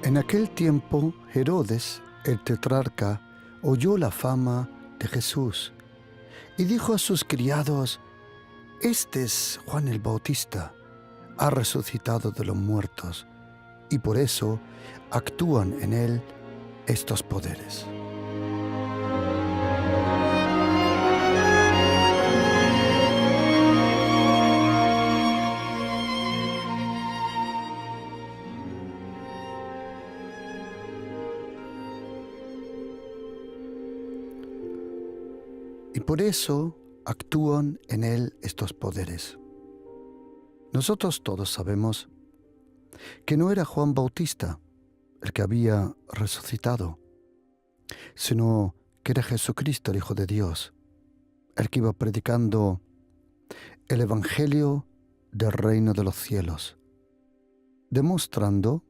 En aquel tiempo, Herodes, el tetrarca, oyó la fama de Jesús y dijo a sus criados: «Este es Juan el Bautista, ha resucitado de los muertos, y por eso actúan en él estos poderes». Y por eso actúan en él estos poderes. Nosotros todos sabemos que no era Juan Bautista el que había resucitado, sino que era Jesucristo, el Hijo de Dios, el que iba predicando el Evangelio del reino de los cielos, demostrando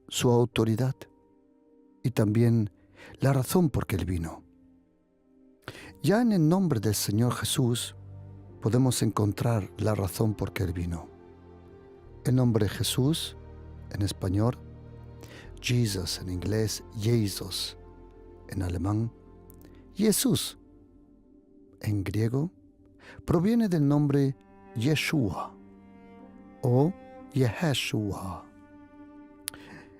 su autoridad y también la razón por que él vino. Ya en el nombre del Señor Jesús podemos encontrar la razón por que él vino. El nombre Jesús, en español, Jesus en inglés, Jesus en alemán, Jesús en griego, proviene del nombre Yeshua o Yeshua.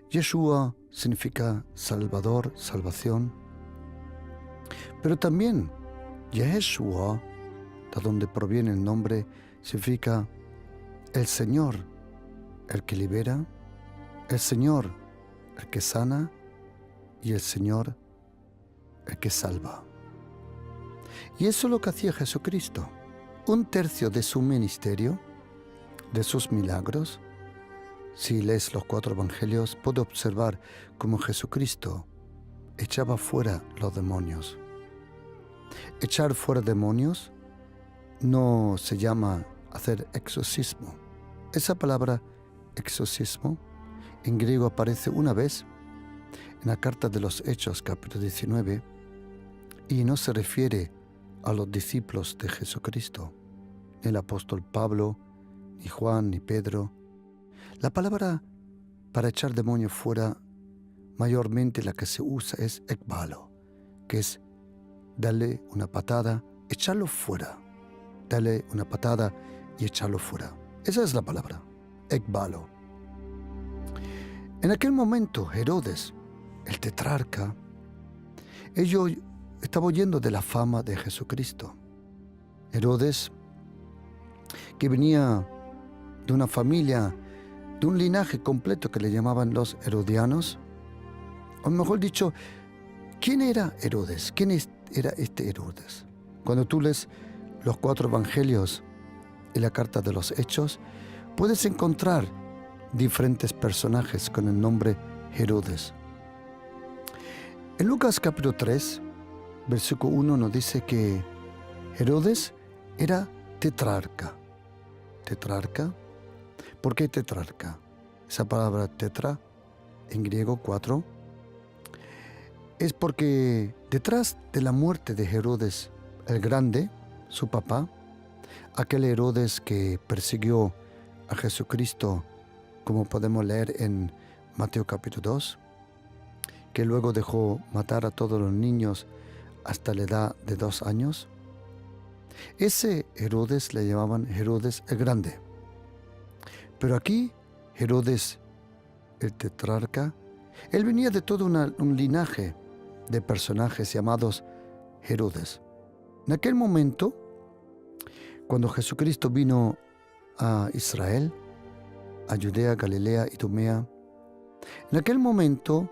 Yeshua significa Salvador, salvación, pero también Yeshua, de donde proviene el nombre, significa el Señor, el que libera, el Señor, el que sana, y el Señor, el que salva. Y eso es lo que hacía Jesucristo. 1/3 de su ministerio, de sus milagros, si lees los 4 evangelios, puedes observar cómo Jesucristo echaba fuera los demonios. Echar fuera demonios no se llama hacer exorcismo. Esa palabra exorcismo en griego aparece una vez en la carta de los Hechos, capítulo 19, y no se refiere a los discípulos de Jesucristo, ni el apóstol Pablo, ni Juan, ni Pedro. La palabra para echar demonios fuera, mayormente la que se usa es ekbalo, que es darle una patada, echarlo fuera. Darle una patada y echarlo fuera. Esa es la palabra, ekbalo. En aquel momento, Herodes, el tetrarca, ellos estaba oyendo de la fama de Jesucristo. Herodes, que venía de una familia, de un linaje completo que le llamaban los herodianos, o mejor dicho, ¿quién era Herodes? ¿Quién era este Herodes? Cuando tú lees los 4 evangelios y la carta de los Hechos, puedes encontrar diferentes personajes con el nombre Herodes. En Lucas capítulo 3, versículo 1 nos dice que Herodes era tetrarca. ¿Tetrarca? ¿Por qué tetrarca? Esa palabra tetra, en griego 4, es porque detrás de la muerte de Herodes el Grande, su papá, aquel Herodes que persiguió a Jesucristo, como podemos leer en Mateo capítulo 2, que luego dejó matar a todos los niños hasta la edad de 2 años. Ese Herodes le llamaban Herodes el Grande. Pero aquí, Herodes el tetrarca, él venía de todo un linaje de personajes llamados Herodes. En aquel momento, cuando Jesucristo vino a Israel, a Judea, Galilea y Idumea, en aquel momento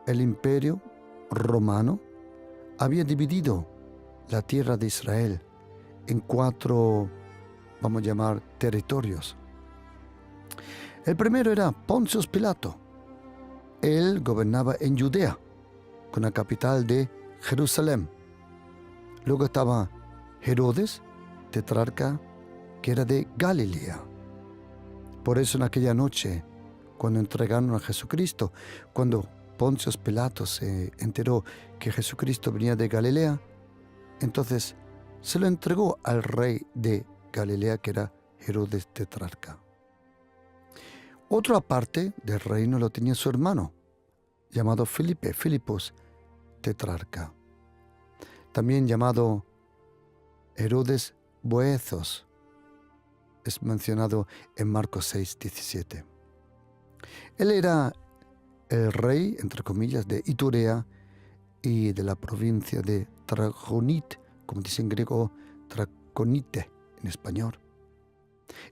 el imperio romano había dividido la tierra de Israel en 4, vamos a llamar, territorios. El primero era Poncio Pilato. Él gobernaba en Judea, con la capital de Jerusalén. Luego estaba Herodes, tetrarca, que era de Galilea. Por eso en aquella noche, cuando entregaron a Jesucristo, cuando Poncio Pilato se enteró que Jesucristo venía de Galilea, entonces se lo entregó al rey de Galilea, que era Herodes tetrarca. Otra parte del reino lo tenía su hermano, llamado Filipos tetrarca. También llamado Herodes Boethos, es mencionado en Marcos 6:17. Él era el rey, entre comillas, de Iturea y de la provincia de Traconite, como dice en griego, Traconite en español.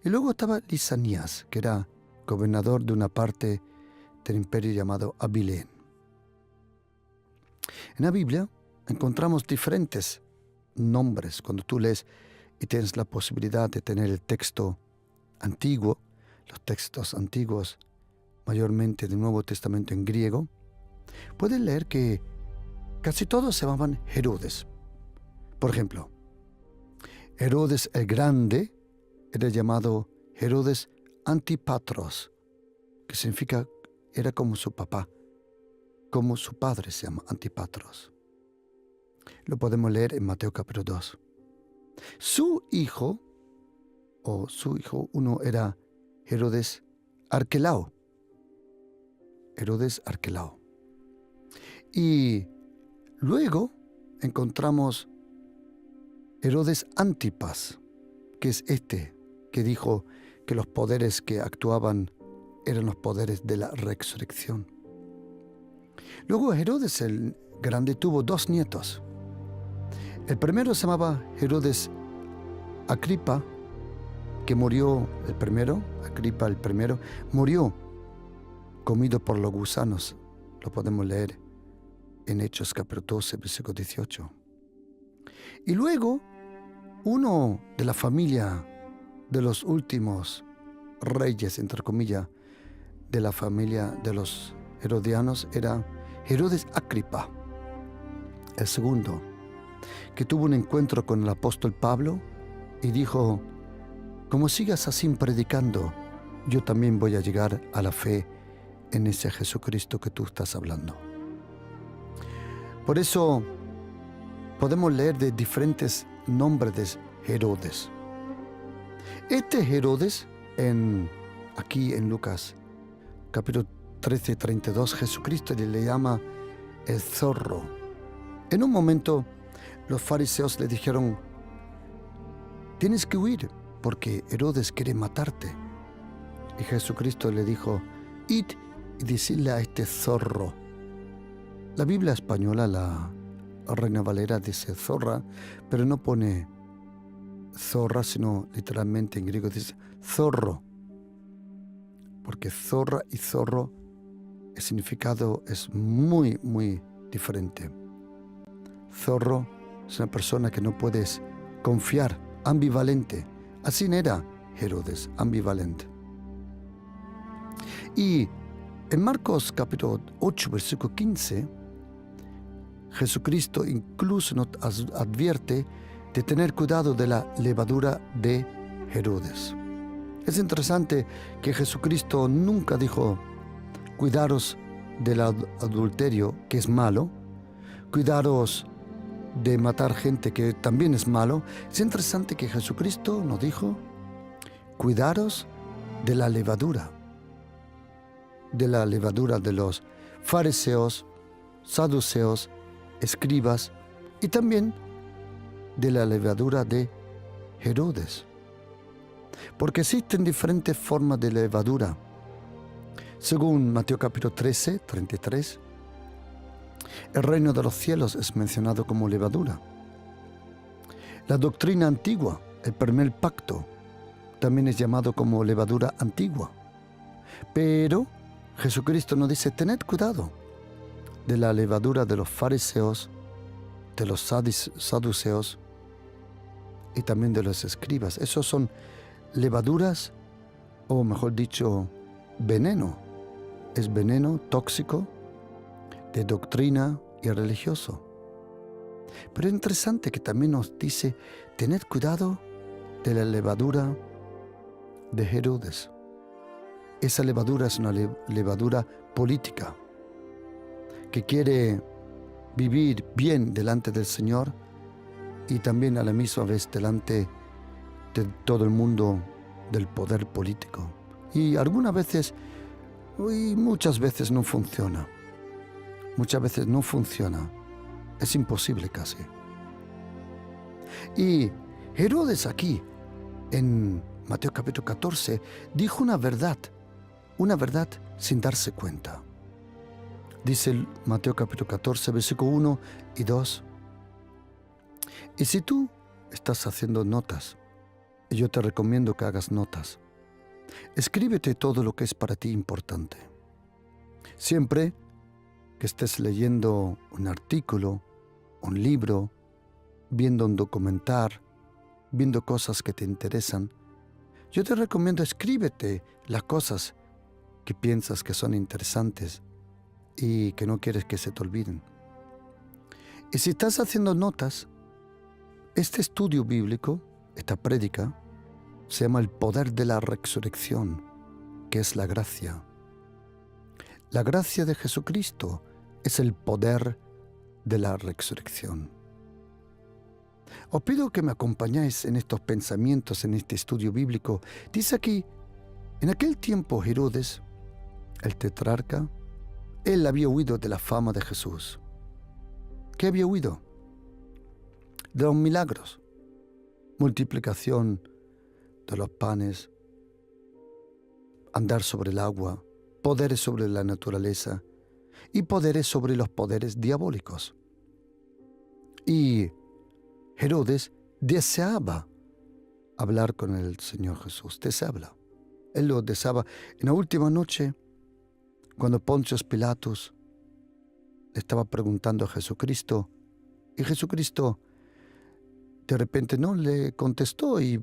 Y luego estaba Lisanías, que era gobernador de una parte del imperio llamado Abilén. En la Biblia encontramos diferentes nombres. Cuando tú lees y tienes la posibilidad de tener el texto antiguo, los textos antiguos, mayormente del Nuevo Testamento en griego, puedes leer que casi todos se llamaban Herodes. Por ejemplo, Herodes el Grande era llamado Herodes Antipatros, que significa, era como su papá, como su padre se llama Antipatros. Lo podemos leer en Mateo capítulo 2. Su hijo uno era Herodes Arquelao. Herodes Arquelao. Y luego encontramos Herodes Antipas, que es que dijo que los poderes que actuaban eran los poderes de la resurrección. Luego Herodes el Grande tuvo 2 nietos. El primero se llamaba Herodes Agripa, que murió Agripa el primero, murió comido por los gusanos. Lo podemos leer en Hechos capítulo 12, versículo 18. Y luego, uno de la familia de los últimos reyes, entre comillas, de la familia de los herodianos, era Herodes Agripa, el segundo, que tuvo un encuentro con el apóstol Pablo y dijo: como sigas así predicando, yo también voy a llegar a la fe en ese Jesucristo que tú estás hablando. Por eso podemos leer de diferentes nombres de Herodes. Este Herodes, aquí en Lucas capítulo 13:32, Jesucristo le llama el zorro. En un momento los fariseos le dijeron: tienes que huir porque Herodes quiere matarte. Y Jesucristo le dijo: id y decidle a este zorro. La Biblia española, la Reina Valera, dice zorra, pero no pone zorra, sino literalmente en griego dice zorro, porque zorra y zorro, el significado es muy, muy diferente. Zorro es una persona que no puedes confiar, ambivalente. Así era Herodes, ambivalente. Y en Marcos capítulo 8, versículo 15, Jesucristo incluso nos advierte de tener cuidado de la levadura de Herodes. Es interesante que Jesucristo nunca dijo: cuidaros del adulterio, que es malo, cuidaros de matar gente, que también es malo. Es interesante que Jesucristo nos dijo: cuidaros de la levadura de los fariseos, saduceos, escribas, y también de la levadura de Herodes. Porque existen diferentes formas de levadura. Según Mateo capítulo 13, 33, el reino de los cielos es mencionado como levadura. La doctrina antigua, el primer pacto, también es llamado como levadura antigua. Pero Jesucristo nos dice: tened cuidado de la levadura de los fariseos, de los saduceos y también de los escribas. Esos son levaduras, o mejor dicho, veneno. Es veneno tóxico de doctrina y religioso. Pero es interesante que también nos dice: tened cuidado de la levadura de Herodes. Esa levadura es una levadura política, que quiere vivir bien delante del Señor y también a la misma vez delante de todo el mundo del poder político. Y algunas veces, y muchas veces, no funciona. muchas veces no funciona. Es imposible casi. Y Herodes aquí, en Mateo capítulo 14, dijo una verdad sin darse cuenta. Dice Mateo capítulo 14, versículo 1 y 2. Y si tú estás haciendo notas, y yo te recomiendo que hagas notas, escríbete todo lo que es para ti importante. Siempre que estés leyendo un artículo, un libro, viendo un documental, viendo cosas que te interesan, yo te recomiendo escríbete las cosas que piensas que son interesantes y que no quieres que se te olviden. Y si estás haciendo notas, este estudio bíblico, esta prédica, se llama el poder de la resurrección, que es la gracia. La gracia de Jesucristo es el poder de la resurrección. Os pido que me acompañéis en estos pensamientos, en este estudio bíblico. Dice aquí, en aquel tiempo Herodes, el tetrarca, él había huido de la fama de Jesús. ¿Qué había huido? De los milagros, multiplicación de los panes, andar sobre el agua, poderes sobre la naturaleza y poderes sobre los poderes diabólicos. Y Herodes deseaba hablar con el Señor Jesús, deseaba. Él lo deseaba. En la última noche, cuando Poncio Pilatos le estaba preguntando a Jesucristo, y Jesucristo de repente no le contestó, y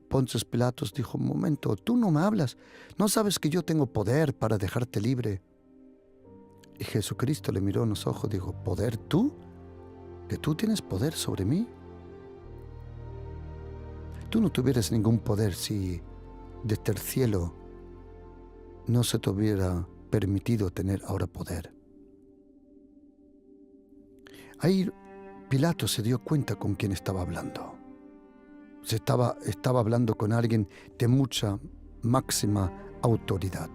Poncio Pilatos dijo: un momento, tú no me hablas, ¿no sabes que yo tengo poder para dejarte libre? Y Jesucristo le miró en los ojos y dijo: ¿poder tú? ¿Que tú tienes poder sobre mí? Tú no tuvieras ningún poder si desde el cielo no se te hubiera permitido tener ahora poder. Ahí Pilato se dio cuenta con quién estaba hablando. Estaba hablando con alguien de mucha máxima autoridad.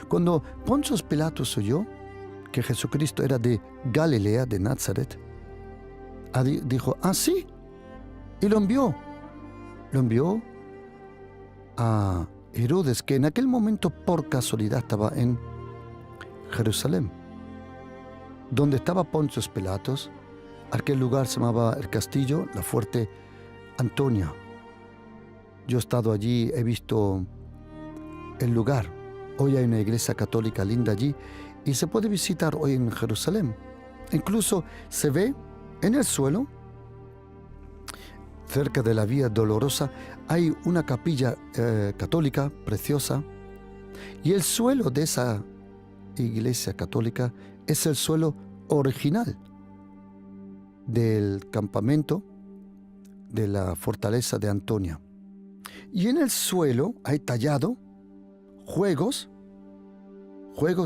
Cuando Poncio Pilatos oyó que Jesucristo era de Galilea, de Nazaret, dijo: ¿ah, sí? Y lo envió a Herodes, que en aquel momento por casualidad estaba en Jerusalén, donde estaba Poncio Pilatos. Aquel lugar se llamaba el castillo, la fuerte Antonia. Yo he estado allí, he visto el lugar. Hoy hay una iglesia católica linda allí y se puede visitar hoy en Jerusalén. Incluso se ve en el suelo, cerca de la Vía Dolorosa, hay una capilla católica preciosa, y el suelo de esa iglesia católica es el suelo original del campamento de la fortaleza de Antonia. Y en el suelo hay tallado juegos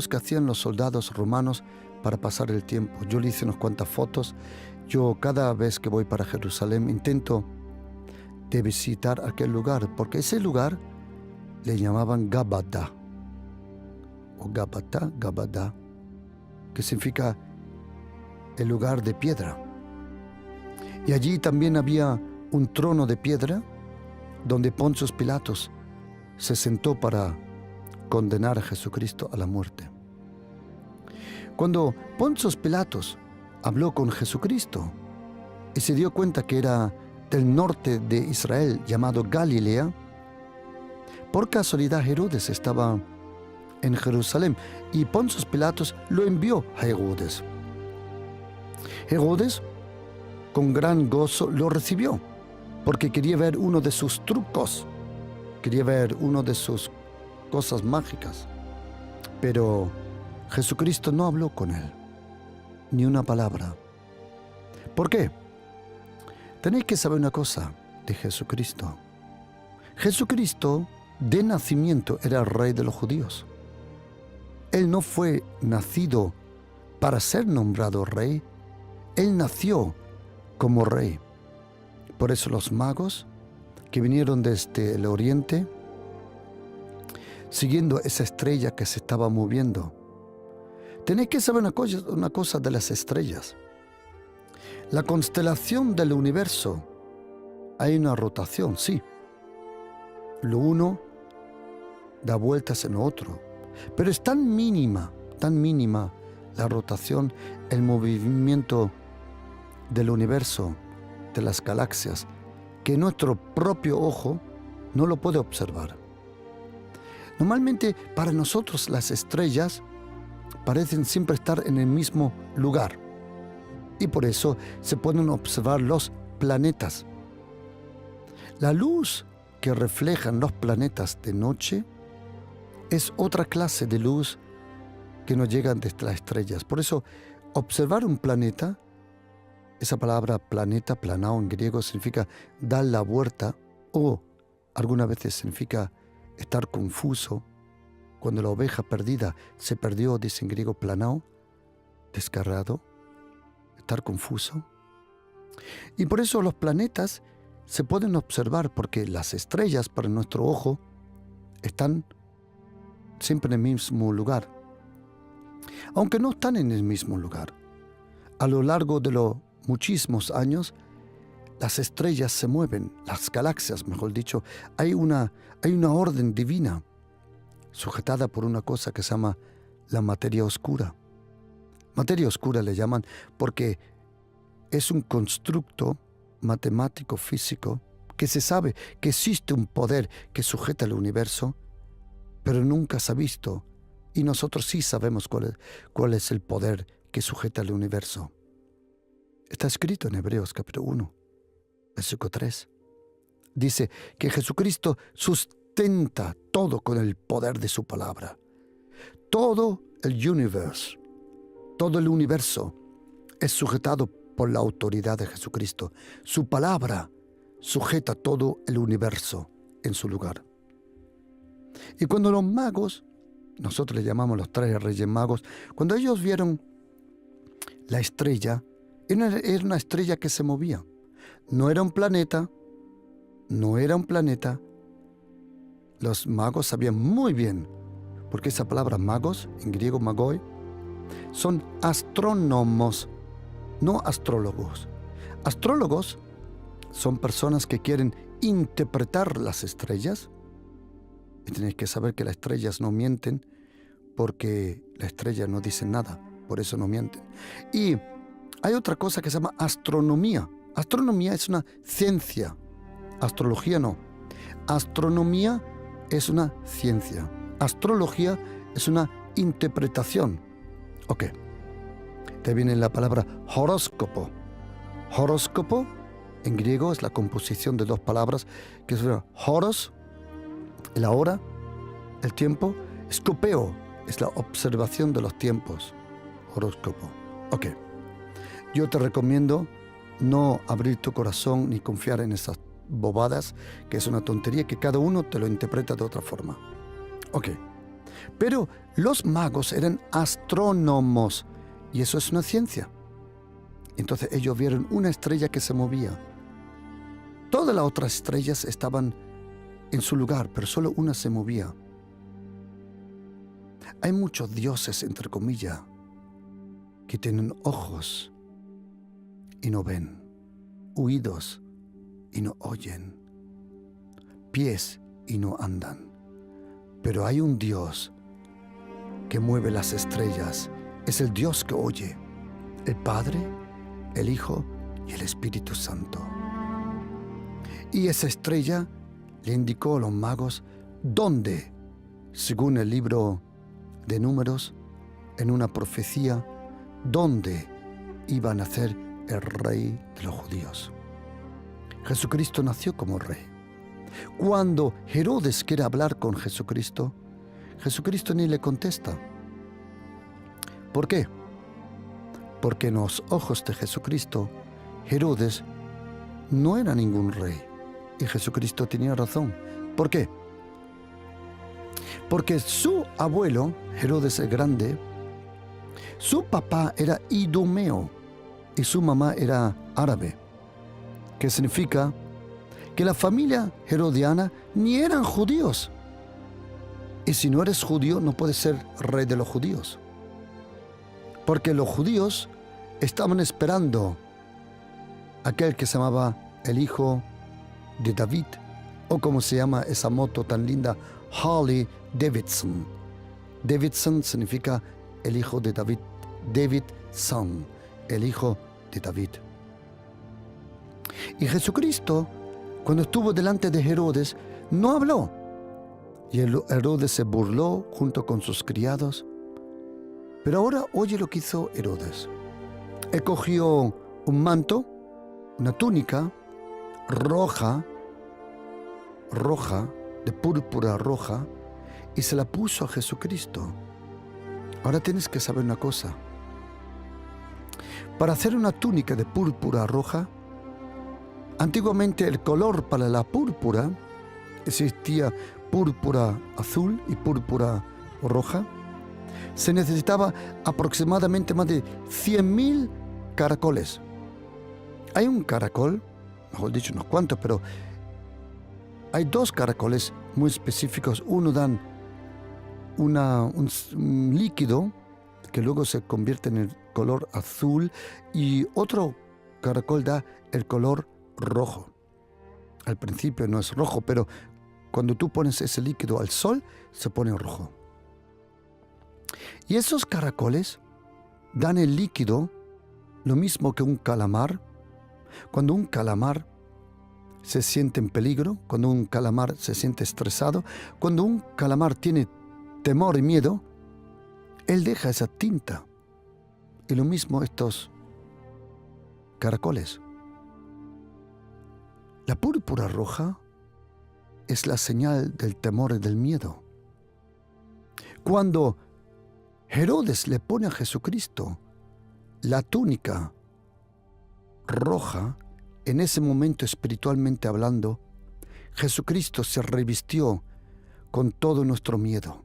que hacían los soldados romanos para pasar el tiempo. Yo le hice unas cuantas fotos. Yo cada vez que voy para Jerusalén intento de visitar aquel lugar, porque ese lugar le llamaban Gabata, o Gabata, que significa el lugar de piedra. Y allí también había un trono de piedra donde Poncio Pilatos se sentó para condenar a Jesucristo a la muerte. Cuando Poncio Pilatos habló con Jesucristo y se dio cuenta que era del norte de Israel, llamado Galilea, por casualidad Herodes estaba en Jerusalén y Poncio Pilatos lo envió a Herodes. Herodes, con gran gozo, lo recibió porque quería ver uno de sus trucos, quería ver uno de sus cosas mágicas. Pero Jesucristo no habló con él, ni una palabra. ¿Por qué? Tenéis que saber una cosa de Jesucristo. Jesucristo, de nacimiento, era el rey de los judíos. Él no fue nacido para ser nombrado rey. Él nació como rey. Por eso los magos que vinieron desde el oriente, siguiendo esa estrella que se estaba moviendo, Tenéis que saber una cosa de las estrellas. La constelación del universo, hay una rotación, sí. Lo uno da vueltas en lo otro. Pero es tan mínima la rotación, el movimiento del universo, de las galaxias, que nuestro propio ojo no lo puede observar. Normalmente para nosotros las estrellas parecen siempre estar en el mismo lugar y por eso se pueden observar los planetas. La luz que reflejan los planetas de noche es otra clase de luz que nos llega desde las estrellas. Por eso observar un planeta, esa palabra planeta, planao en griego, significa dar la vuelta o algunas veces significa estar confuso. Cuando la oveja perdida se perdió, dice en griego planao, descarriado, estar confuso. Y por eso los planetas se pueden observar porque las estrellas para nuestro ojo están siempre en el mismo lugar. Aunque no están en el mismo lugar. A lo largo de los muchísimos años, las estrellas se mueven, las galaxias, mejor dicho. Hay una orden divina sujetada por una cosa que se llama la materia oscura. Materia oscura le llaman porque es un constructo matemático, físico, que se sabe que existe un poder que sujeta el universo, pero nunca se ha visto. Y nosotros sí sabemos cuál es el poder que sujeta el universo. Está escrito en Hebreos capítulo 1, versículo 3. Dice que Jesucristo sustenta todo con el poder de su palabra. Todo el universo es sujetado por la autoridad de Jesucristo. Su palabra sujeta todo el universo en su lugar. Y cuando los magos, nosotros le llamamos los 3 reyes magos, cuando ellos vieron la estrella, era una estrella que se movía. No era un planeta. Los magos sabían muy bien, porque esa palabra magos, en griego magoi, son astrónomos, no astrólogos. Astrólogos son personas que quieren interpretar las estrellas. Y tenéis que saber que las estrellas no mienten porque las estrellas no dicen nada, por eso no mienten. Y hay otra cosa que se llama astronomía. Astronomía es una ciencia, astrología no. Astronomía es una ciencia, astrología es una interpretación. Ok, te viene la palabra horóscopo. Horóscopo en griego es la composición de 2 palabras que son horos, la hora, el tiempo. Scopeo es la observación de los tiempos. Horóscopo. Ok. Yo te recomiendo no abrir tu corazón ni confiar en esas bobadas, que es una tontería que cada uno te lo interpreta de otra forma. Ok. Pero los magos eran astrónomos y eso es una ciencia. Entonces ellos vieron una estrella que se movía. Todas las otras estrellas estaban en su lugar, pero solo una se movía. Hay muchos dioses, entre comillas, que tienen ojos y no ven, oídos y no oyen, pies y no andan. Pero hay un Dios que mueve las estrellas. Es el Dios que oye, el Padre, el Hijo y el Espíritu Santo. Y esa estrella le indicó a los magos dónde, según el libro de Números, en una profecía, dónde iba a nacer el rey de los judíos. Jesucristo nació como rey. Cuando Herodes quiere hablar con Jesucristo, Jesucristo ni le contesta. ¿Por qué? Porque en los ojos de Jesucristo, Herodes no era ningún rey. Y Jesucristo tenía razón. ¿Por qué? Porque su abuelo, Herodes el Grande, su papá era idumeo y su mamá era árabe, que significa que la familia herodiana ni eran judíos. Y si no eres judío, no puedes ser rey de los judíos. porque los judíos estaban esperando aquel que se llamaba el hijo de David, o como se llama esa moto tan linda, Harley Davidson. Davidson significa el hijo de David, Davidson, el hijo de David. Y Jesucristo, cuando estuvo delante de Herodes, no habló. Y Herodes se burló junto con sus criados. Pero ahora oye lo que hizo Herodes. Él cogió un manto, una túnica roja, de púrpura roja, y se la puso a Jesucristo. Ahora tienes que saber una cosa. Para hacer una túnica de púrpura roja, antiguamente el color para la púrpura, existía púrpura azul y púrpura roja, se necesitaba aproximadamente más de 100.000 caracoles. Hay un caracol, mejor dicho unos cuantos, pero hay dos caracoles muy específicos. Uno dan un líquido que luego se convierte en el color azul, y otro caracol da el color rojo. Al principio no es rojo, pero cuando tú pones ese líquido al sol, se pone rojo. Y esos caracoles dan el líquido, lo mismo que un calamar. Cuando un calamar se siente en peligro, cuando un calamar se siente estresado, cuando un calamar tiene temor y miedo, él deja esa tinta. Y lo mismo estos caracoles. La púrpura roja es la señal del temor y del miedo. Cuando Herodes le pone a Jesucristo la túnica roja, en ese momento, espiritualmente hablando, Jesucristo se revistió con todo nuestro miedo.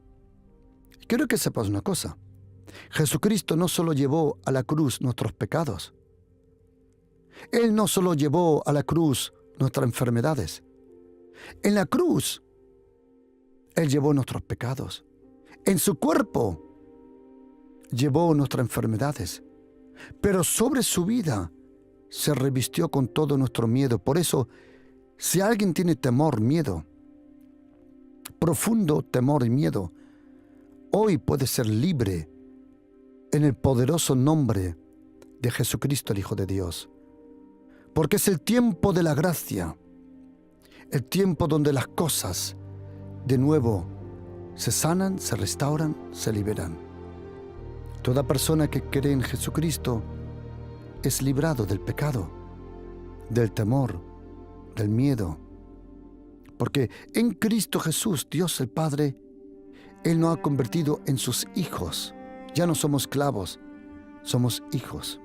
Quiero que sepas una cosa. Jesucristo no solo llevó a la cruz nuestros pecados. Él no solo llevó a la cruz nuestras enfermedades. En la cruz, Él llevó nuestros pecados. En su cuerpo, llevó nuestras enfermedades. Pero sobre su vida, se revistió con todo nuestro miedo. Por eso, si alguien tiene temor, miedo, profundo temor y miedo, hoy puede ser libre en el poderoso nombre de Jesucristo, el Hijo de Dios. Porque es el tiempo de la gracia, el tiempo donde las cosas de nuevo se sanan, se restauran, se liberan. Toda persona que cree en Jesucristo es librado del pecado, del temor, del miedo. Porque en Cristo Jesús, Dios el Padre, Él nos ha convertido en sus hijos. Ya no somos esclavos, somos hijos.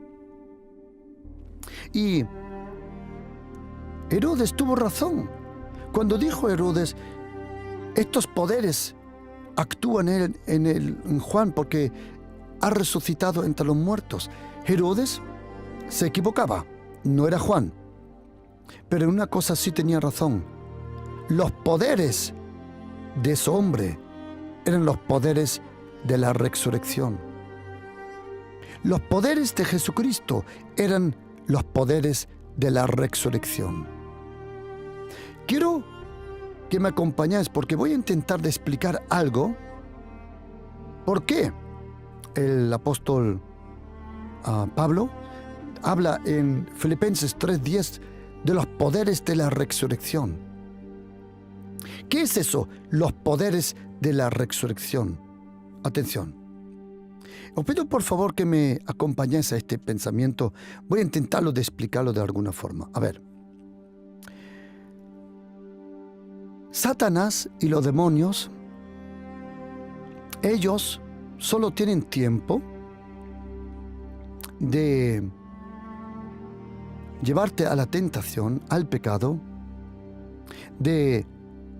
Y Herodes tuvo razón cuando dijo Herodes, estos poderes actúan en Juan porque ha resucitado entre los muertos. Herodes se equivocaba, no era Juan. Pero en una cosa sí tenía razón. Los poderes de ese hombre eran los poderes de la resurrección. Los poderes de Jesucristo eran los poderes de la resurrección. Quiero que me acompañes porque voy a intentar de explicar algo. ¿Por qué el apóstol Pablo habla en Filipenses 3:10 de los poderes de la resurrección? ¿Qué es eso? Los poderes de la resurrección. Atención. Os pido por favor que me acompañéis a este pensamiento. Voy a intentarlo de explicarlo de alguna forma. A ver. Satanás y los demonios, ellos solo tienen tiempo de llevarte a la tentación, al pecado, de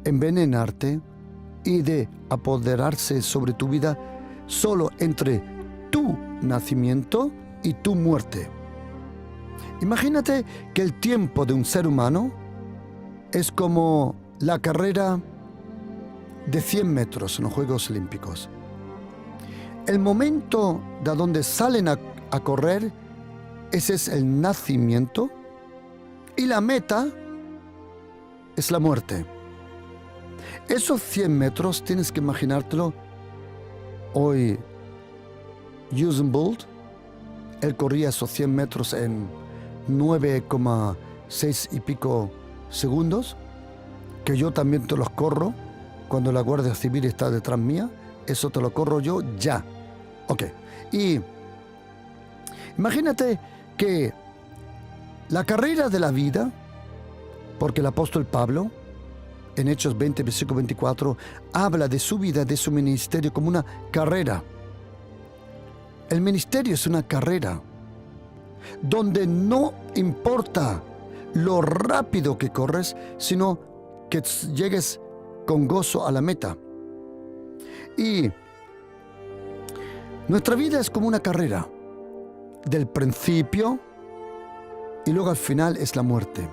envenenarte y de apoderarse sobre tu vida solo entre tu nacimiento y tu muerte. Imagínate que el tiempo de un ser humano es como la carrera de 100 metros en los Juegos Olímpicos. El momento de donde salen a correr, ese es el nacimiento, y la meta es la muerte. Esos 100 metros tienes que imaginártelo. Hoy Usain Bolt, él corría esos 100 metros en 9,6 y pico segundos, que yo también te los corro cuando la Guardia Civil está detrás mía. Eso te lo corro yo ya. Ok. Y imagínate que la carrera de la vida, porque el apóstol Pablo, en Hechos 20, versículo 24, habla de su vida, de su ministerio como una carrera. El ministerio es una carrera donde no importa lo rápido que corres, sino que llegues con gozo a la meta. Y nuestra vida es como una carrera, del principio y luego al final es la muerte.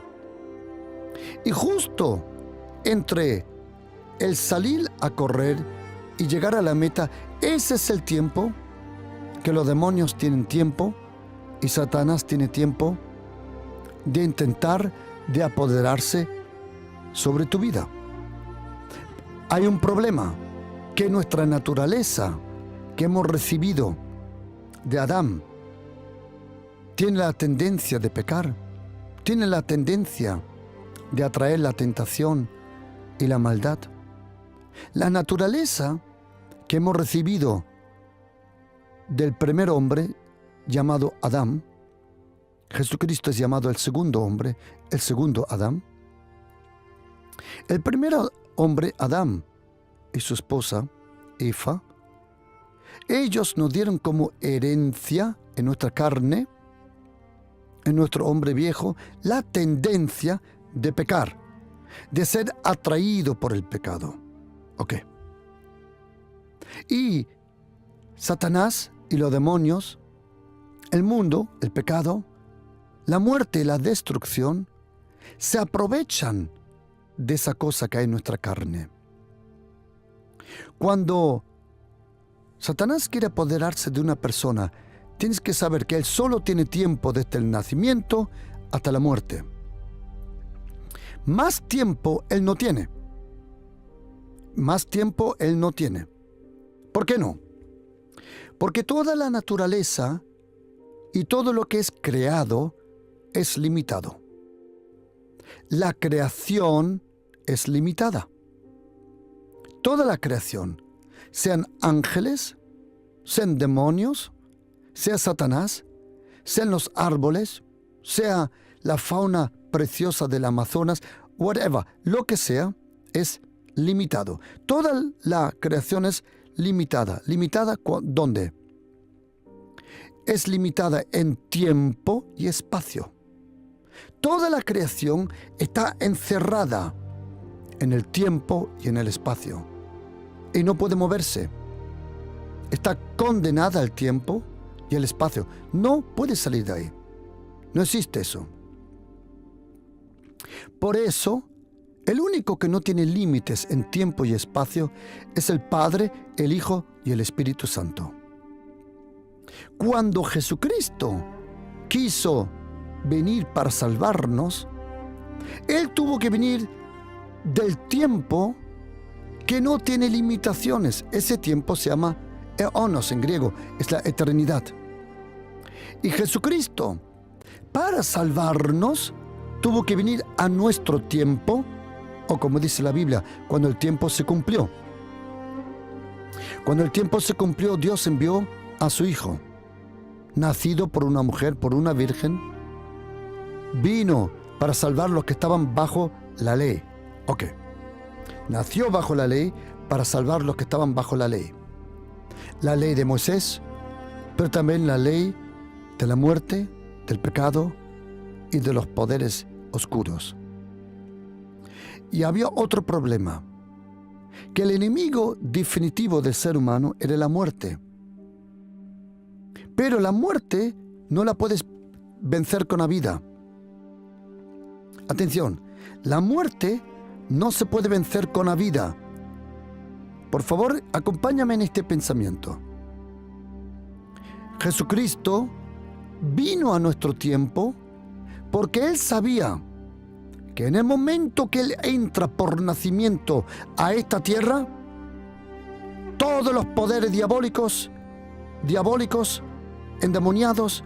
Y justo entre el salir a correr y llegar a la meta, ese es el tiempo que los demonios tienen tiempo y Satanás tiene tiempo de intentar de apoderarse sobre tu vida. Hay un problema, que nuestra naturaleza que hemos recibido de Adán tiene la tendencia de pecar, tiene la tendencia de atraer la tentación y la maldad. La naturaleza que hemos recibido del primer hombre llamado Adán, Jesucristo es llamado el segundo hombre, el segundo Adán. El primer hombre, Adán, y su esposa, Eva, ellos nos dieron como herencia en nuestra carne, en nuestro hombre viejo, la tendencia de pecar, de ser atraído por el pecado. Ok. Y Satanás y los demonios, el mundo, el pecado, la muerte y la destrucción, se aprovechan de esa cosa que hay en nuestra carne. Cuando Satanás quiere apoderarse de una persona, tienes que saber que él solo tiene tiempo desde el nacimiento hasta la muerte. Más tiempo él no tiene. Más tiempo él no tiene. ¿Por qué no? Porque toda la naturaleza y todo lo que es creado es limitado. La creación es limitada. Toda la creación, sean ángeles, sean demonios, sea Satanás, sean los árboles, sea la fauna preciosa del Amazonas, whatever, lo que sea, es limitado. Toda la creación es limitada. ¿Limitada dónde? Es limitada en tiempo y espacio. Toda la creación está encerrada en el tiempo y en el espacio. Y no puede moverse. Está condenada al tiempo y al espacio. No puede salir de ahí. No existe eso. Por eso, el único que no tiene límites en tiempo y espacio es el Padre, el Hijo y el Espíritu Santo. Cuando Jesucristo quiso venir para salvarnos, Él tuvo que venir del tiempo que no tiene limitaciones. Ese tiempo se llama eonos en griego, es la eternidad. Y Jesucristo, para salvarnos, tuvo que venir a nuestro tiempo, o como dice la Biblia, cuando el tiempo se cumplió. Cuando el tiempo se cumplió, Dios envió a su Hijo, nacido por una mujer, por una virgen, vino para salvar los que estaban bajo la ley. Ok. Nació bajo la ley para salvar los que estaban bajo la ley. La ley de Moisés, pero también la ley de la muerte, del pecado y de los poderes oscuros. Y había otro problema, que el enemigo definitivo del ser humano era la muerte. Pero la muerte no la puedes vencer con la vida. Atención, la muerte no se puede vencer con la vida. Por favor, acompáñame en este pensamiento. Jesucristo vino a nuestro tiempo porque Él sabía que en el momento que Él entra por nacimiento a esta tierra, todos los poderes diabólicos, endemoniados,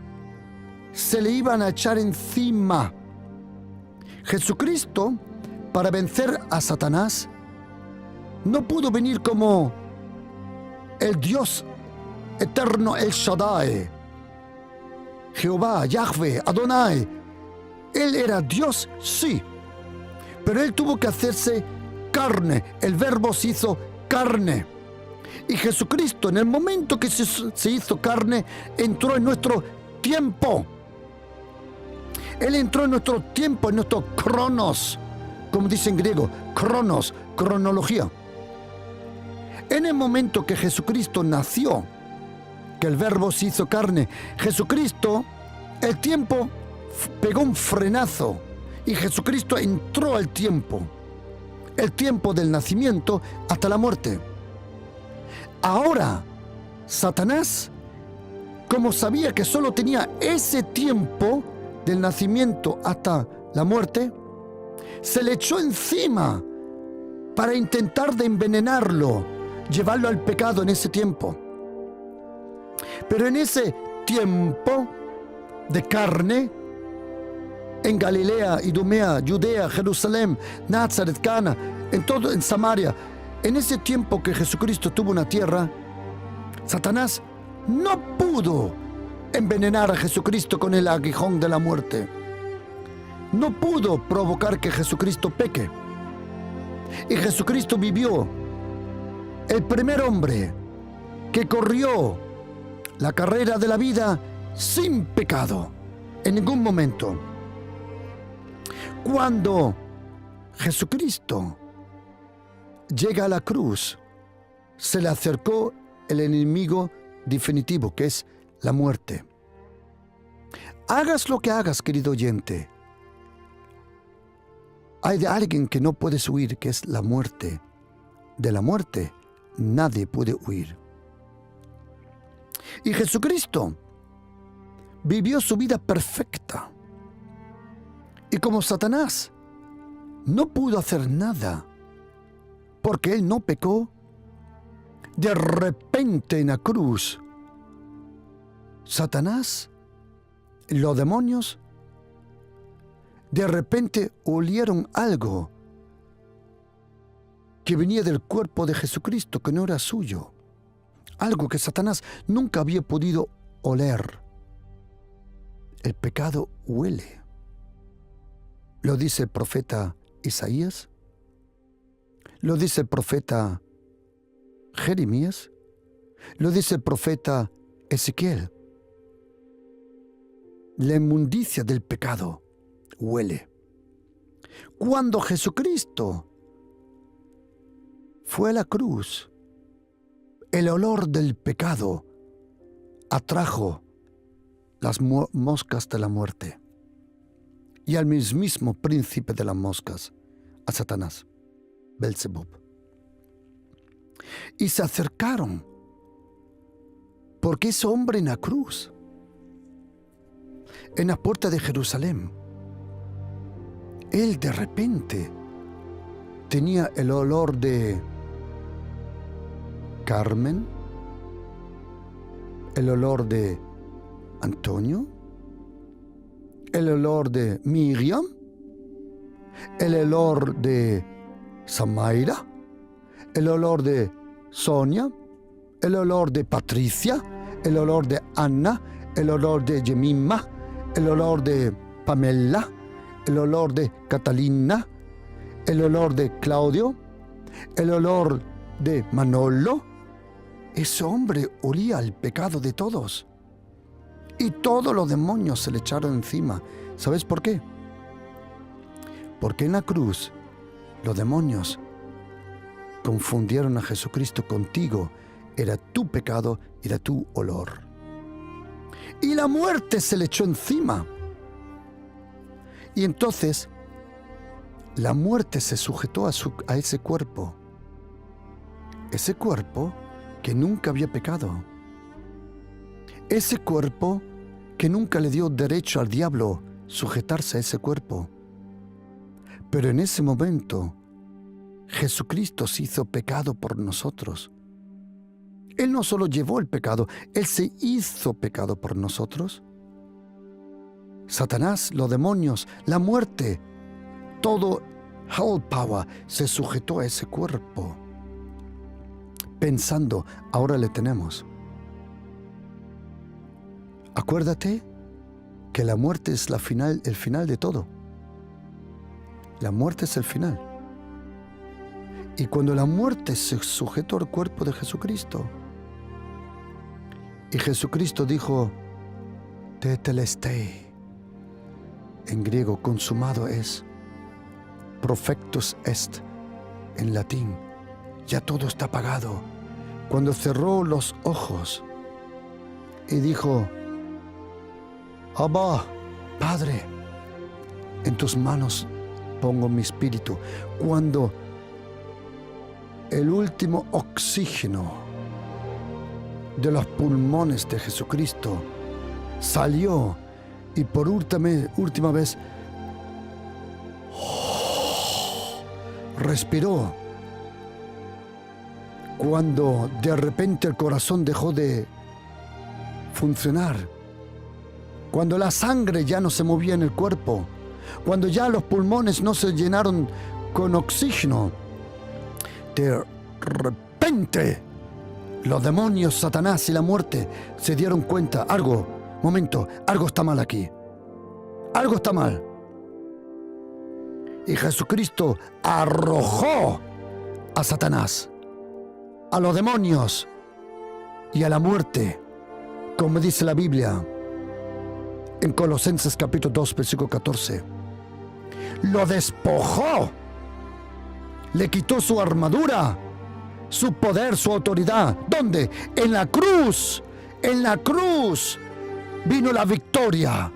se le iban a echar encima. Jesucristo, para vencer a Satanás, no pudo venir como el Dios eterno, el Shaddai, Jehová, Yahvé, Adonai. Él era Dios, sí, pero Él tuvo que hacerse carne. El Verbo se hizo carne. Y Jesucristo, en el momento que se hizo carne, entró en nuestro tiempo. Él entró en nuestro tiempo, en nuestro cronos, como dice en griego, cronos, cronología. En el momento que Jesucristo nació, que el Verbo se hizo carne, Jesucristo, el tiempo pegó un frenazo y Jesucristo entró al tiempo. El tiempo del nacimiento hasta la muerte. Ahora, Satanás, como sabía que solo tenía ese tiempo del nacimiento hasta la muerte, se le echó encima para intentar de envenenarlo, llevarlo al pecado en ese tiempo. Pero en ese tiempo de carne, en Galilea, Idumea, Judea, Jerusalén, Nazaret, Cana, en Samaria, en ese tiempo que Jesucristo tuvo una tierra, Satanás no pudo envenenar a Jesucristo con el aguijón de la muerte. No pudo provocar que Jesucristo peque. Y Jesucristo vivió, el primer hombre que corrió la carrera de la vida sin pecado, en ningún momento. Cuando Jesucristo llega a la cruz, se le acercó el enemigo definitivo, que es la muerte. Hagas lo que hagas, querido oyente, hay de alguien que no puedes huir, que es la muerte. De la muerte nadie puede huir. Y Jesucristo vivió su vida perfecta. Y como Satanás no pudo hacer nada, porque él no pecó, de repente en la cruz, Satanás, los demonios, de repente olieron algo que venía del cuerpo de Jesucristo, que no era suyo. Algo que Satanás nunca había podido oler. El pecado huele. Lo dice el profeta Isaías. Lo dice el profeta Jeremías. Lo dice el profeta Ezequiel. La inmundicia del pecado huele. Cuando Jesucristo fue a la cruz, el olor del pecado atrajo las moscas de la muerte y al mismísimo príncipe de las moscas, a Satanás, Belzebub. Y se acercaron, porque ese hombre en la cruz, en la puerta de Jerusalén, él de repente tenía el olor de Carmen, el olor de Antonio, el olor de Miriam, el olor de Samaira, el olor de Sonia, el olor de Patricia, el olor de Ana, el olor de Jemima, el olor de Pamela, el olor de Catalina, el olor de Claudio, el olor de Manolo. Ese hombre olía al pecado de todos. Y todos los demonios se le echaron encima. ¿Sabes por qué? Porque en la cruz los demonios confundieron a Jesucristo contigo. Era tu pecado, era tu olor. Y la muerte se le echó encima. Y entonces la muerte se sujetó a ese cuerpo. Ese cuerpo que nunca había pecado. ese cuerpo que nunca le dio derecho al diablo sujetarse a ese cuerpo. Pero en ese momento, Jesucristo se hizo pecado por nosotros. Él no solo llevó el pecado, Él se hizo pecado por nosotros. Satanás, los demonios, la muerte, todo Hell Power se sujetó a ese cuerpo, pensando, ahora le tenemos. Acuérdate que la muerte es el final de todo. La muerte es el final. Y cuando la muerte se sujetó al cuerpo de Jesucristo, y Jesucristo dijo, tetelestai, en griego, consumado es, perfectus est, en latín, ya todo está pagado. Cuando cerró los ojos y dijo, Abba, Padre, en tus manos pongo mi espíritu. Cuando el último oxígeno de los pulmones de Jesucristo salió y por última vez respiró, cuando de repente el corazón dejó de funcionar, cuando la sangre ya no se movía en el cuerpo, cuando ya los pulmones no se llenaron con oxígeno, de repente los demonios, Satanás y la muerte se dieron cuenta, algo está mal aquí, algo está mal. Y Jesucristo arrojó a Satanás, a los demonios y a la muerte, como dice la Biblia en Colosenses capítulo 2, versículo 14. Lo despojó, le quitó su armadura, su poder, su autoridad. ¿Dónde? En la cruz. En la cruz vino la victoria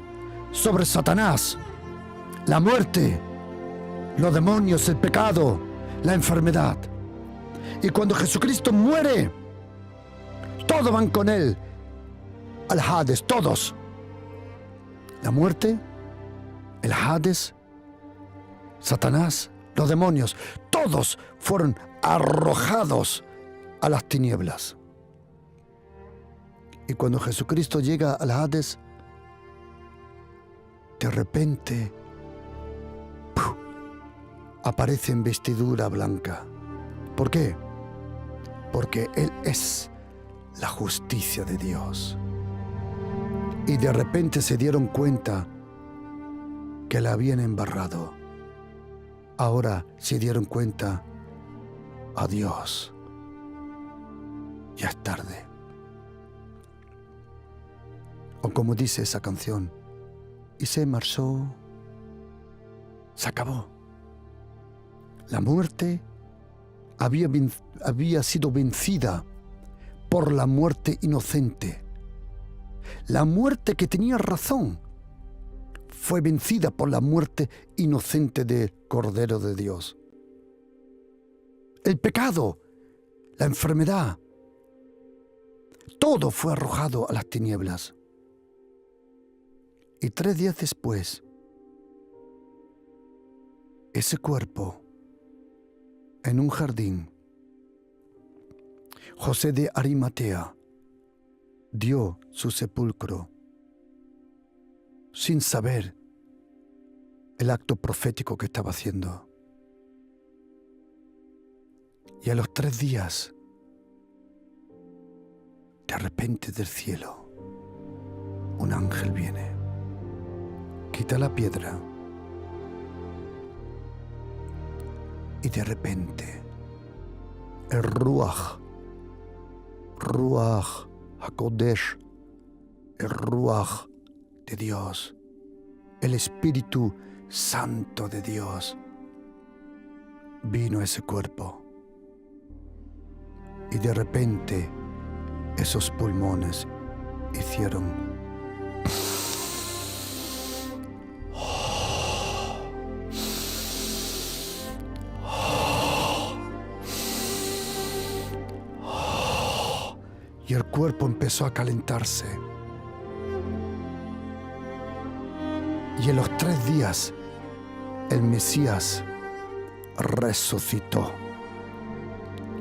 sobre Satanás, la muerte, los demonios, el pecado, la enfermedad. Y cuando Jesucristo muere, todos van con Él al Hades, todos. La muerte, el Hades, Satanás, los demonios, todos fueron arrojados a las tinieblas. Y cuando Jesucristo llega al Hades, de repente aparece en vestidura blanca. ¿Por qué? Porque Él es la justicia de Dios. Y de repente se dieron cuenta que la habían embarrado. Ahora se dieron cuenta, adiós, ya es tarde. O como dice esa canción, y se marchó, se acabó. La muerte había sido vencida por la muerte inocente. La muerte que tenía razón fue vencida por la muerte inocente del Cordero de Dios. El pecado, la enfermedad, todo fue arrojado a las tinieblas. Y 3 días después, ese cuerpo, en un jardín, José de Arimatea dio su sepulcro sin saber el acto profético que estaba haciendo. Y a los 3 días, de repente del cielo, un ángel viene, quita la piedra y de repente el Ruach HaKodesh, el Ruach de Dios, el Espíritu Santo de Dios, vino a ese cuerpo. Y de repente esos pulmones hicieron y el cuerpo empezó a calentarse. Y en los 3 días, el Mesías resucitó.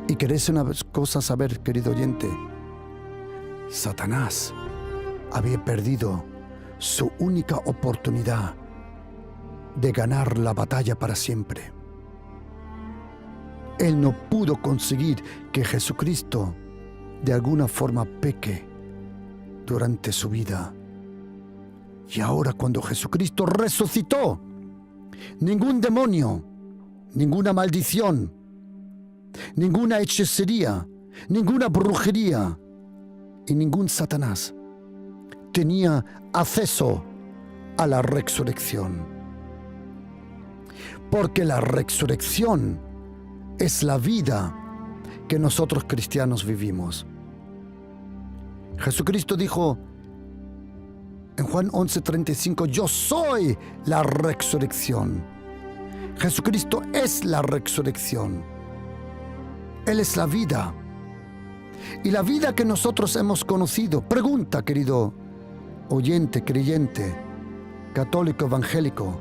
¿Y querés una cosa saber, querido oyente? Satanás había perdido su única oportunidad de ganar la batalla para siempre. Él no pudo conseguir que Jesucristo de alguna forma peque durante su vida. Y ahora, cuando Jesucristo resucitó, ningún demonio, ninguna maldición, ninguna hechicería, ninguna brujería y ningún Satanás tenía acceso a la resurrección. Porque la resurrección es la vida que nosotros cristianos vivimos. Jesucristo dijo en Juan 11:35, yo soy la resurrección. Jesucristo es la resurrección. Él es la vida. Y la vida que nosotros hemos conocido, pregunta, querido oyente, creyente, católico, evangélico,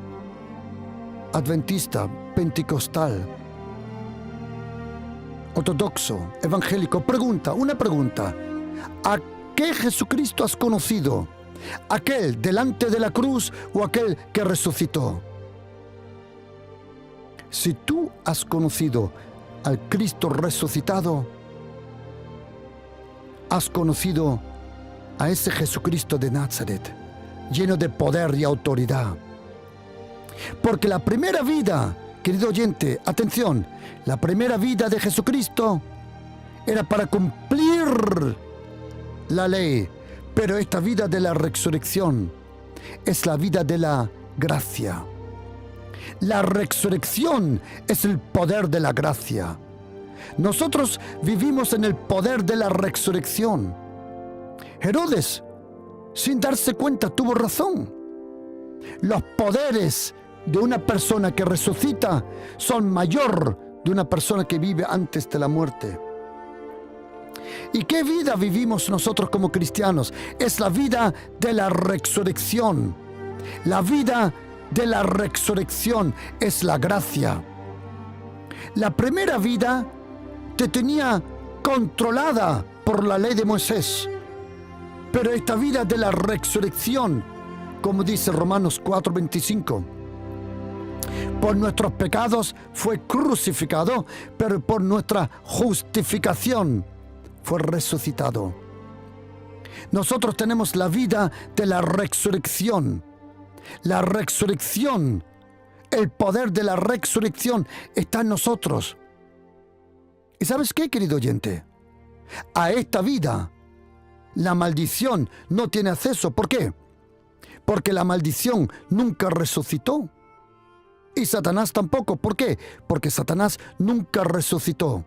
adventista, pentecostal, ortodoxo, evangélico, pregunta, una pregunta. ¿A qué Jesucristo has conocido? ¿Aquel delante de la cruz o aquel que resucitó? Si tú has conocido al Cristo resucitado, has conocido a ese Jesucristo de Nazaret, lleno de poder y autoridad. Porque la primera vida, querido oyente, atención, la primera vida de Jesucristo era para cumplir la ley, pero esta vida de la resurrección es la vida de la gracia. La resurrección es el poder de la gracia. Nosotros vivimos en el poder de la resurrección. Herodes, sin darse cuenta, tuvo razón. Los poderes de una persona que resucita son mayor de una persona que vive antes de la muerte. ¿Y qué vida vivimos nosotros como cristianos? Es la vida de la resurrección. La vida de la resurrección es la gracia. La primera vida te tenía controlada por la ley de Moisés. Pero esta vida de la resurrección, como dice Romanos 4:25, por nuestros pecados fue crucificado, pero por nuestra justificación fue resucitado. Nosotros tenemos la vida de la resurrección. La resurrección, el poder de la resurrección está en nosotros. ¿Y sabes qué, querido oyente? A esta vida, la maldición no tiene acceso. ¿Por qué? Porque la maldición nunca resucitó. Y Satanás tampoco. ¿Por qué? Porque Satanás nunca resucitó.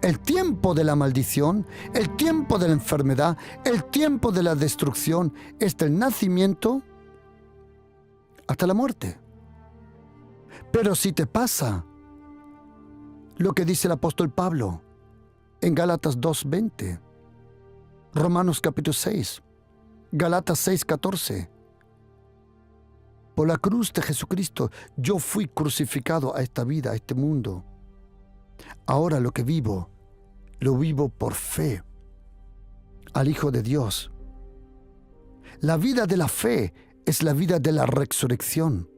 El tiempo de la maldición, el tiempo de la enfermedad, el tiempo de la destrucción es del nacimiento hasta la muerte. Pero si te pasa lo que dice el apóstol Pablo en Gálatas 2:20, Romanos capítulo 6, Gálatas 6:14, por la cruz de Jesucristo yo fui crucificado a esta vida, a este mundo. Ahora lo que vivo, lo vivo por fe al Hijo de Dios. La vida de la fe es la vida de la resurrección.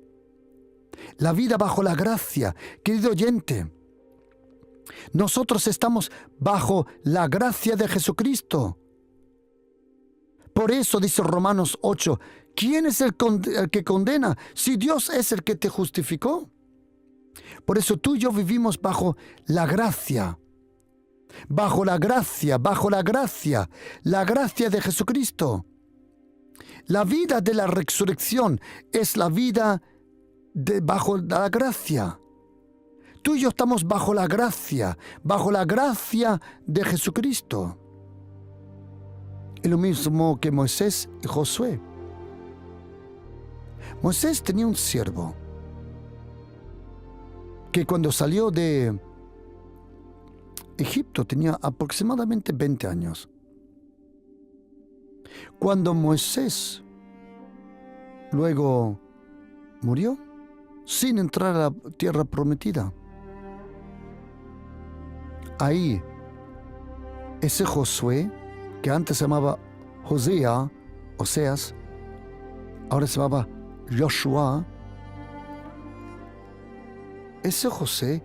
La vida bajo la gracia. Querido oyente, nosotros estamos bajo la gracia de Jesucristo. Por eso dice Romanos 8, ¿quién es el que condena si Dios es el que te justificó? Por eso tú y yo vivimos bajo la gracia. Bajo la gracia, bajo la gracia de Jesucristo. La vida de la resurrección es la vida bajo la gracia. Tú y yo estamos bajo la gracia de Jesucristo. Es lo mismo que Moisés y Josué. Moisés tenía un siervo que cuando salió de Egipto tenía aproximadamente 20 años. Cuando Moisés luego murió sin entrar a la tierra prometida. Ahí, ese Josué, que antes se llamaba Oseas, ahora se llamaba Joshua, ese Josué,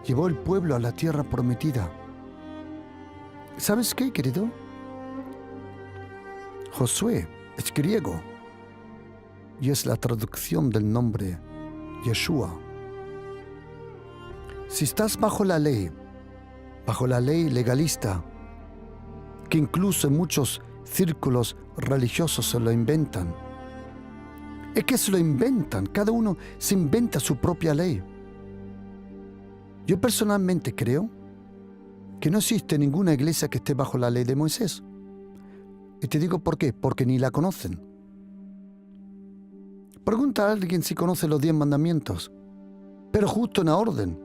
llevó el pueblo a la tierra prometida. ¿Sabes qué, querido? Josué es griego y es la traducción del nombre Yeshua. Si estás bajo la ley legalista, que incluso en muchos círculos religiosos se lo inventan, es que se lo inventan, cada uno se inventa su propia ley. Yo personalmente creo que no existe ninguna iglesia que esté bajo la ley de Moisés. Y te digo por qué, porque ni la conocen. Pregunta a alguien si conoce los 10 mandamientos, pero justo en la orden.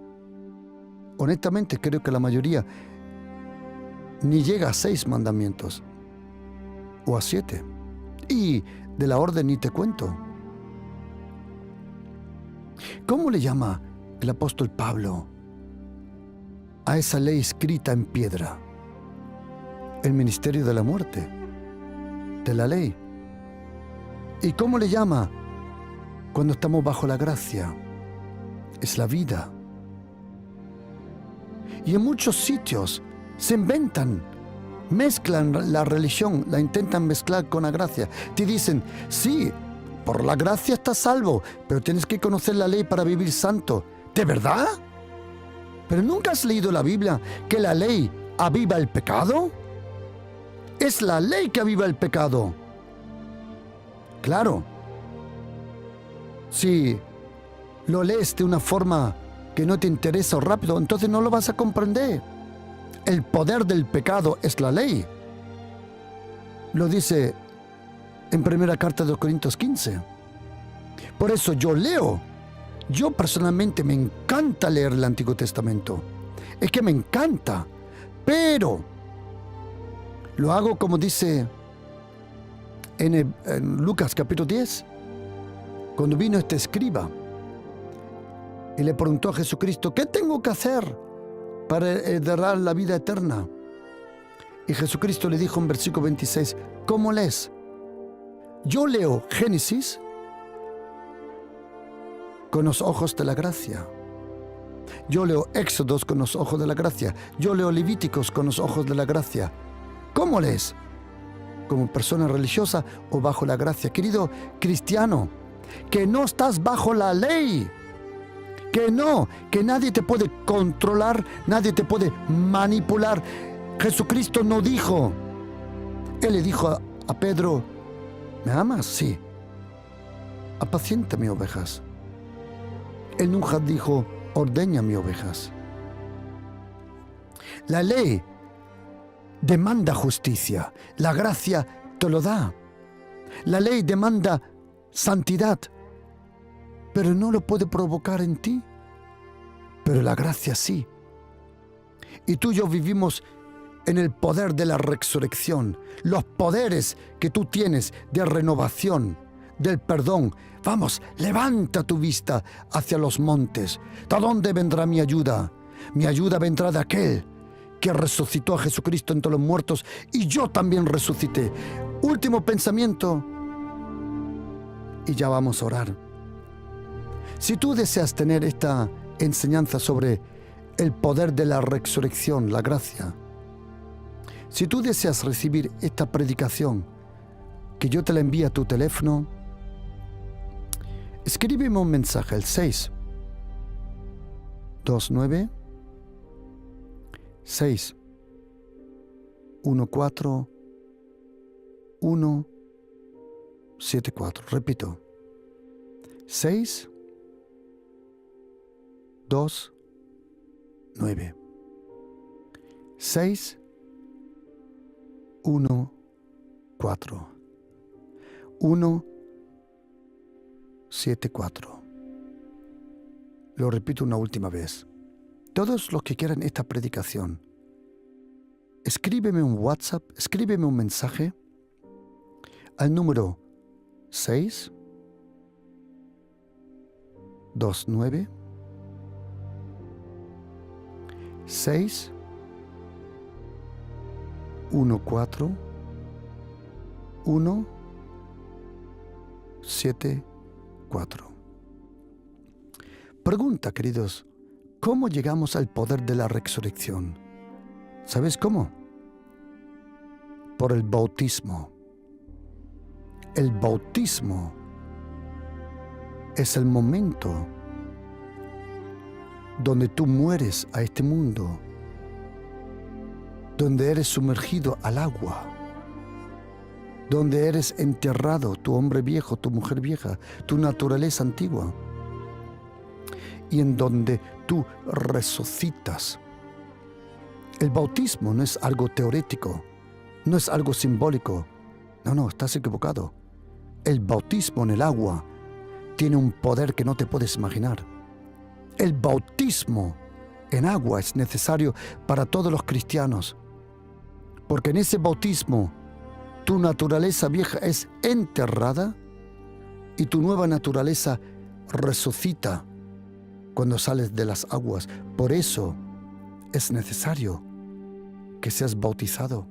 Honestamente creo que la mayoría ni llega a 6 mandamientos, o a 7. Y de la orden ni te cuento. ¿Cómo le llama el apóstol Pablo a esa ley escrita en piedra? El ministerio de la muerte, de la ley. ¿Y cómo le llama cuando estamos bajo la gracia? Es la vida. Y en muchos sitios se inventan, mezclan la religión, la intentan mezclar con la gracia. Te dicen, sí, por la gracia estás salvo, pero tienes que conocer la ley para vivir santo. ¿De verdad? ¿Pero nunca has leído la Biblia que la ley aviva el pecado? Es la ley que aviva el pecado. Claro. Si lo lees de una forma que no te interesa o rápido, entonces no lo vas a comprender. El poder del pecado es la ley. Lo dice en primera carta de los Corintios 15. Por eso yo personalmente me encanta leer el Antiguo Testamento. Es que me encanta. Pero lo hago como dice en Lucas capítulo 10, cuando vino este escriba y le preguntó a Jesucristo, ¿qué tengo que hacer para heredar la vida eterna? Y Jesucristo le dijo en versículo 26, ¿cómo lees? Yo leo Génesis con los ojos de la gracia. Yo leo Éxodos con los ojos de la gracia. Yo leo Levíticos con los ojos de la gracia. ¿Cómo lees? ¿Como persona religiosa o bajo la gracia? Querido cristiano, que no estás bajo la ley. Que nadie te puede controlar, nadie te puede manipular. Jesucristo no dijo. Él le dijo a Pedro, ¿me amas? Sí. Apacienta mis ovejas. Él nunca dijo, ordeña mis ovejas. La ley demanda justicia. La gracia te lo da. La ley demanda santidad, pero no lo puede provocar en ti. Pero la gracia sí. Y tú y yo vivimos en el poder de la resurrección. Los poderes que tú tienes de renovación, del perdón. Vamos, levanta tu vista hacia los montes. ¿De dónde vendrá mi ayuda? Mi ayuda vendrá de aquel que resucitó a Jesucristo entre los muertos y yo también resucité. Último pensamiento y ya vamos a orar. Si tú deseas tener esta enseñanza sobre el poder de la resurrección, la gracia, si tú deseas recibir esta predicación, que yo te la envíe a tu teléfono, escríbeme un mensaje al 629 614 174. Repito, 629 614 174. Lo repito una última vez. Todos los que quieran esta predicación, escríbeme un WhatsApp, escríbeme un mensaje al número 6 29 6 14 174. Pregunta, queridos, ¿cómo llegamos al poder de la resurrección? ¿Sabes cómo? Por el bautismo. El bautismo es el momento donde tú mueres a este mundo, donde eres sumergido al agua, donde eres enterrado, tu hombre viejo, tu mujer vieja, tu naturaleza antigua, y en donde tú resucitas. El bautismo no es algo teórico, no es algo simbólico. No, estás equivocado. El bautismo en el agua tiene un poder que no te puedes imaginar. El bautismo en agua es necesario para todos los cristianos, porque en ese bautismo tu naturaleza vieja es enterrada y tu nueva naturaleza resucita cuando sales de las aguas. Por eso es necesario que seas bautizado.